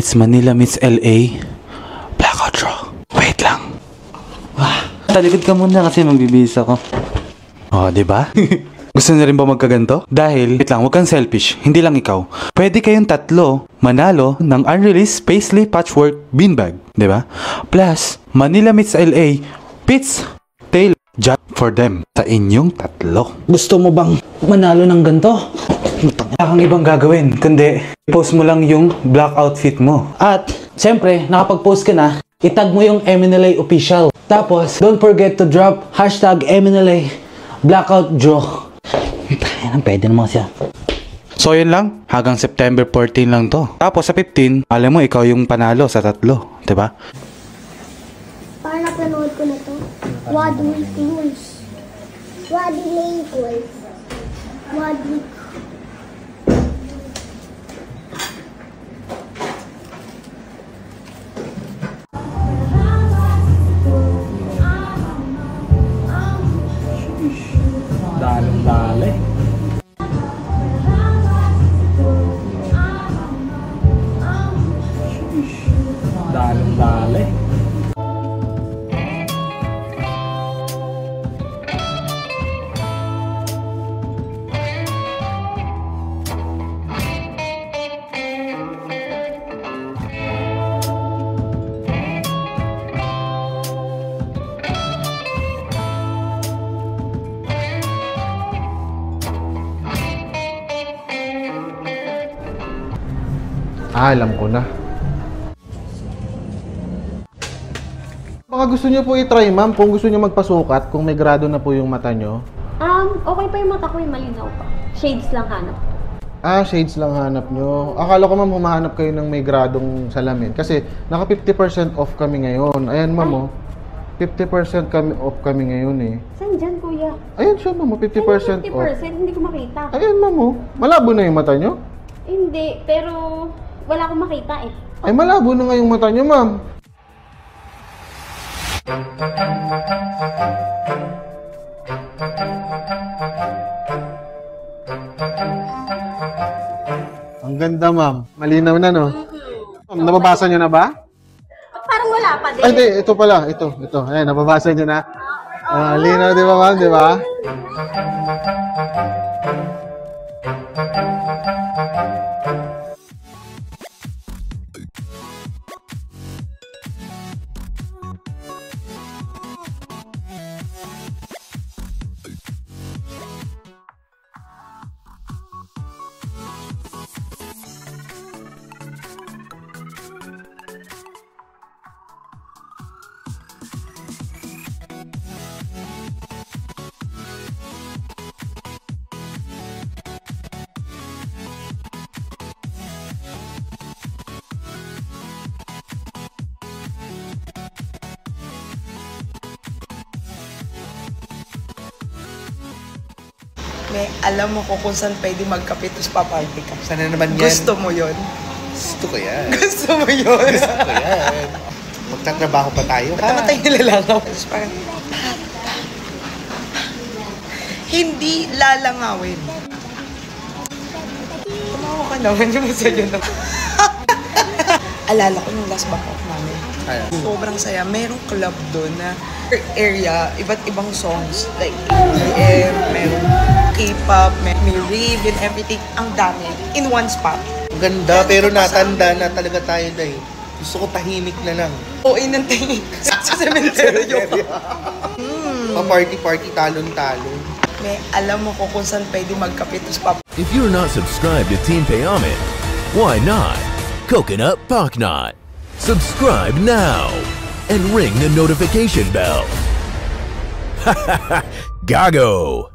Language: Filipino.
It's Manila meets LA. Blackout draw. Wait lang. Talikod ka muna kasi magbibihis ako. Oh, diba? Gusto niyo rin ba magkaganto? Dahil, wait lang, huwag kang selfish. Hindi lang ikaw. Pwede kayong tatlo manalo ng unreleased Paisley Patchwork Beanbag. Diba? Plus, Manila meets LA. Pits, tail, job for them. Sa inyong tatlo. Gusto mo bang manalo ng ganto? Wala kang ibang gagawin, kundi post mo lang yung black outfit mo. At, siyempre, nakapag-post ka na, itag mo yung MNLA official. Tapos, don't forget to drop hashtag MNLA blackout draw. Pwede naman siya. So, yun lang. Hanggang September 14 lang to. Tapos, sa 15, alam mo, ikaw yung panalo sa tatlo. Diba? Parang napanood ko na to. Wadley Tools. Wadley Tools. Wadley. Dalong-dali. Dalong-dali. Alam ko na. Baka gusto niyo po i-try, ma'am, kung gusto niyo magpasukat, kung may grado na po yung mata niyo. Okay pa yung mata ko, yung malinaw pa. Shades lang hanap. Shades lang hanap niyo. Akala ko, ma'am, humahanap kayo ng may gradong salamin. Kasi naka 50% off kami ngayon. Ayan, ma'am, oh. 50% off kami ngayon, eh. Saan dyan, kuya? Ayan siya, ma'am, 50% off. 50%? Hindi ko makita. Ayan, ma'am, oh. Malabo na yung mata niyo? Hindi, pero wala akong makita eh. Ay, malabo na nga yung mata niyo, ma'am. Ang ganda, ma'am. Malinaw na, no? Ma'am, nababasa niyo na ba? Parang wala pa din. Ay, hindi. Ito pala. Ito. Ayan, nababasa niyo na. Linaw, di ba, ma'am? Di ba? May alam mo ko kung saan pwede magkape tapos paparty ka. Sana naman yan. Gusto mo yun? Gusto ko yan. Gusto mo yun? Gusto ko yan. Magtatrabaho pa tayo. Matay nilalangaw. Tapos parang, hindi lalangawin. Tumawa ka naman yung masaya na. Alala ko yung last back off namin. Sobrang saya. Merong club doon na per area, iba't ibang songs. Like, EDM, merong K-pop, may rave and everything. Ang dami. In one spot. Ganda, pero natanda na talaga tayo na eh. Gusto ko tahimik na lang. Oo, inantay. Sa cementerio pa. Pa-party-party, talon-talon. May alam mo ko kung saan pwede magkape tapos If you're not subscribed to Team Payaman, why not? Coconut Paknot. Subscribe now and ring the notification bell. Gago!